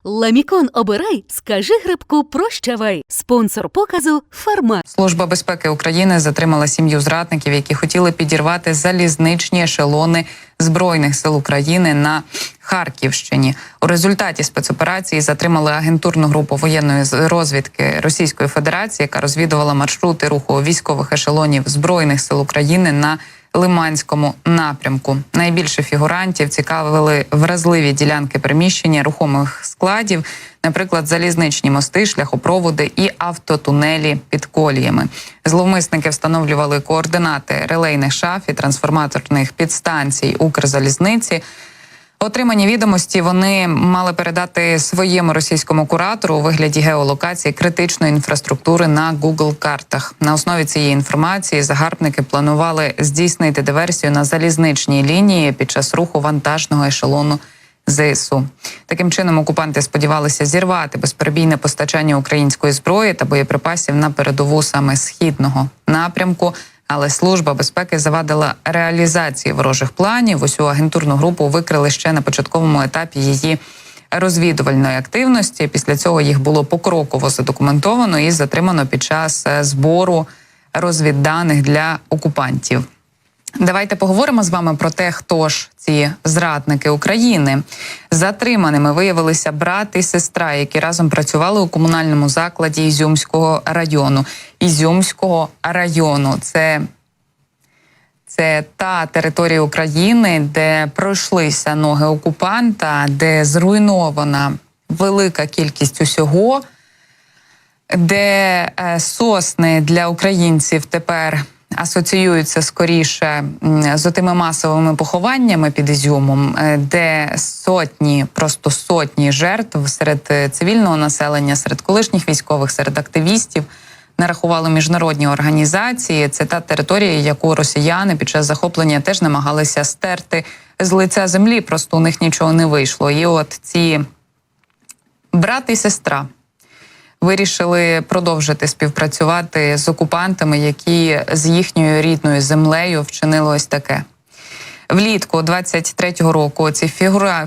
Ламікон обирай, скажи грибку прощавай. Спонсор показу «Фармак». Служба безпеки України затримала сім'ю зрадників, які хотіли підірвати залізничні ешелони Збройних сил України на Харківщині. У результаті спецоперації затримали агентурну групу воєнної розвідки Російської Федерації, яка розвідувала маршрути руху військових ешелонів Збройних сил України на Лиманському напрямку. Найбільше фігурантів цікавили вразливі ділянки приміщення рухомих складів, наприклад, залізничні мости, шляхопроводи і автотунелі під коліями. Зловмисники встановлювали координати релейних шаф і трансформаторних підстанцій Укрзалізниці. Отримані відомості вони мали передати своєму російському куратору у вигляді геолокації критичної інфраструктури на Google-картах. На основі цієї інформації загарбники планували здійснити диверсію на залізничній лінії під час руху вантажного ешелону ЗСУ. Таким чином, окупанти сподівалися зірвати безперебійне постачання української зброї та боєприпасів на передову саме східного напрямку. Але Служба безпеки завадила реалізації ворожих планів. Усю агентурну групу викрили ще на початковому етапі її розвідувальної активності. Після цього їх було покроково задокументовано і затримано під час збору розвідданих для окупантів. Давайте поговоримо з вами про те, хто ж ці зрадники України. Затриманими виявилися брат і сестра, які разом працювали у комунальному закладі Ізюмського району. Ізюмського району – це та територія України, де пройшлися ноги окупанта, де зруйнована велика кількість усього, де сосни для українців тепер асоціюються скоріше з отими масовими похованнями під Ізюмом, де сотні, просто сотні жертв серед цивільного населення, серед колишніх військових, серед активістів нарахували міжнародні організації. Це та територія, яку росіяни під час захоплення теж намагалися стерти з лиця землі, просто у них нічого не вийшло. І от ці брат і сестра вирішили продовжити співпрацювати з окупантами, які з їхньою рідною землею вчинили ось таке. Влітку 23-го року ці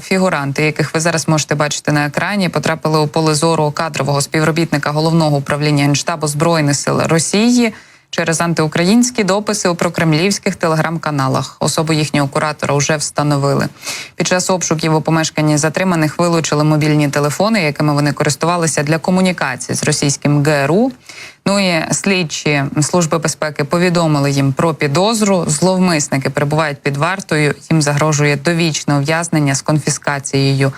фігуранти, яких ви зараз можете бачити на екрані, потрапили у поле зору кадрового співробітника Головного управління Генштабу Збройних сил Росії через антиукраїнські дописи у прокремлівських телеграм-каналах. Особу їхнього куратора вже встановили. Під час обшуків у помешканні затриманих вилучили мобільні телефони, якими вони користувалися для комунікації з російським ГРУ. Ну і слідчі Служби безпеки повідомили їм про підозру. Зловмисники перебувають під вартою, їм загрожує довічне ув'язнення з конфіскацією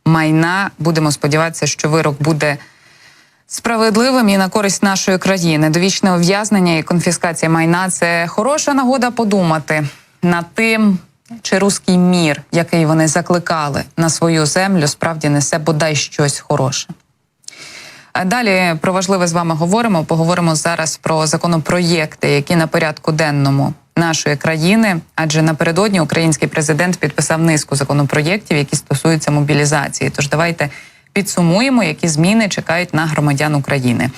майна. Будемо сподіватися, що вирок буде справедливим і на користь нашої країни. Довічне ув'язнення і конфіскація майна – це хороша нагода подумати над тим, чи руський мір, який вони закликали на свою землю, справді несе бодай щось хороше. А далі про важливе з вами поговоримо зараз про законопроєкти, які на порядку денному нашої країни, адже напередодні український президент підписав низку законопроєктів, які стосуються мобілізації. Тож давайте підсумуємо, які зміни чекають на громадян України.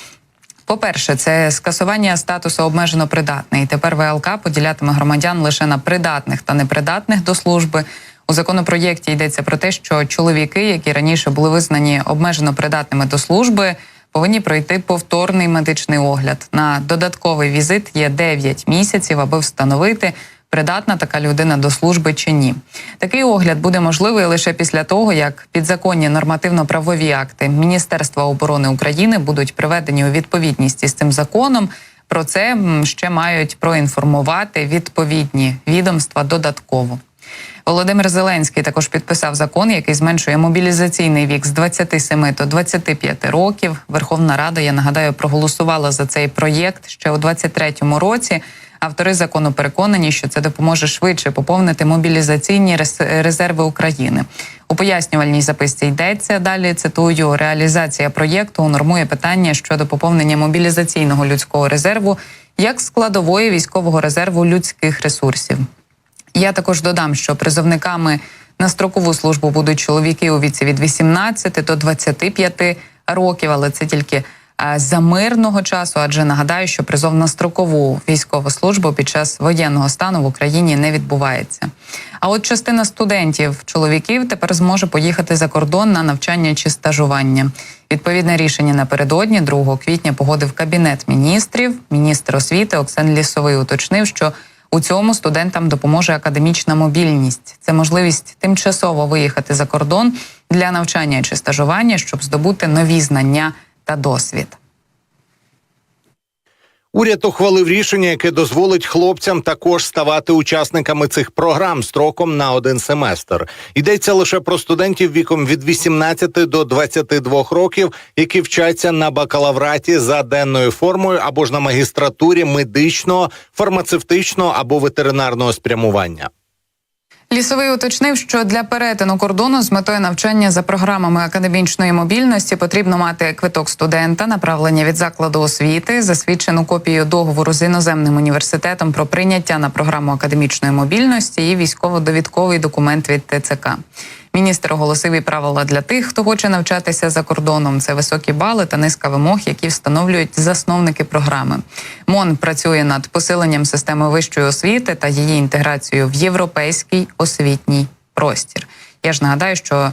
По-перше, це скасування статусу обмежено придатний. Тепер ВЛК поділятиме громадян лише на придатних та непридатних до служби. У законопроєкті йдеться про те, що чоловіки, які раніше були визнані обмежено придатними до служби, повинні пройти повторний медичний огляд. На додатковий візит є 9 місяців, аби встановити, придатна така людина до служби чи ні. Такий огляд буде можливий лише після того, як підзаконні нормативно-правові акти Міністерства оборони України будуть приведені у відповідність із цим законом. Про це ще мають проінформувати відповідні відомства додатково. Володимир Зеленський також підписав закон, який зменшує мобілізаційний вік з 27 до 25 років. Верховна Рада, я нагадаю, проголосувала за цей проєкт ще у 23-му році. Автори закону переконані, що це допоможе швидше поповнити мобілізаційні резерви України. У пояснювальній записці йдеться, далі цитую, реалізація проєкту унормує питання щодо поповнення мобілізаційного людського резерву як складової військового резерву людських ресурсів. Я також додам, що призовниками на строкову службу будуть чоловіки у віці від 18 до 25 років, але це тільки за мирного часу, адже нагадаю, що призов на строкову військову службу під час воєнного стану в Україні не відбувається. А от частина студентів-чоловіків тепер зможе поїхати за кордон на навчання чи стажування. Відповідне рішення напередодні 2 квітня погодив Кабінет міністрів. Міністр освіти Оксен Лісовий уточнив, що у цьому студентам допоможе академічна мобільність. Це можливість тимчасово виїхати за кордон для навчання чи стажування, щоб здобути нові знання та досвід. Уряд ухвалив рішення, яке дозволить хлопцям також ставати учасниками цих програм строком на 1 семестр. Йдеться лише про студентів віком від 18 до 22 років, які вчаться на бакалавраті за денною формою або ж на магістратурі медичного, фармацевтичного або ветеринарного спрямування. Лісовий уточнив, що для перетину кордону з метою навчання за програмами академічної мобільності потрібно мати квиток студента, направлення від закладу освіти, засвідчену копію договору з іноземним університетом про прийняття на програму академічної мобільності і військово-довідковий документ від ТЦК. Міністр оголосив і правила для тих, хто хоче навчатися за кордоном. Це високі бали та низка вимог, які встановлюють засновники програми. МОН працює над посиленням системи вищої освіти та її інтеграцією в європейський освітній простір. Я ж нагадаю, що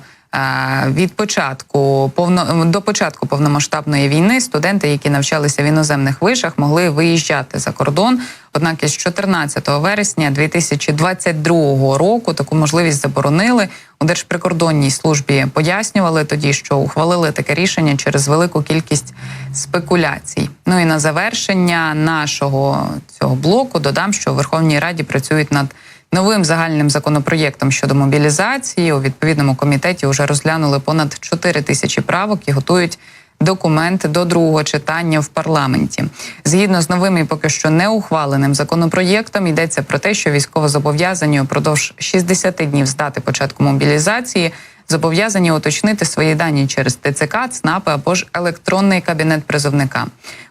до початку повномасштабної війни студенти, які навчалися в іноземних вишах, могли виїжджати за кордон. Однак із 14 вересня 2022 року таку можливість заборонили. У Держприкордонній службі пояснювали тоді, що ухвалили таке рішення через велику кількість спекуляцій. Ну і на завершення нашого цього блоку додам, що у Верховній Раді працюють над новим загальним законопроєктом щодо мобілізації. У відповідному комітеті вже розглянули понад 4 тисячі правок і готують документ до другого читання в парламенті. Згідно з новим і поки що не ухваленим законопроєктом йдеться про те, що військовозобов'язані упродовж 60 днів з дати початку мобілізації зобов'язані уточнити свої дані через ТЦК, ЦНАПи або ж електронний кабінет призовника.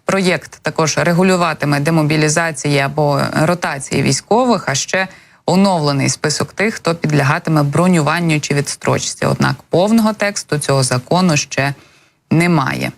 Проєкт також регулюватиме демобілізації або ротації військових, а ще оновлений список тих, хто підлягатиме бронюванню чи відстрочці. Однак повного тексту цього закону ще немає.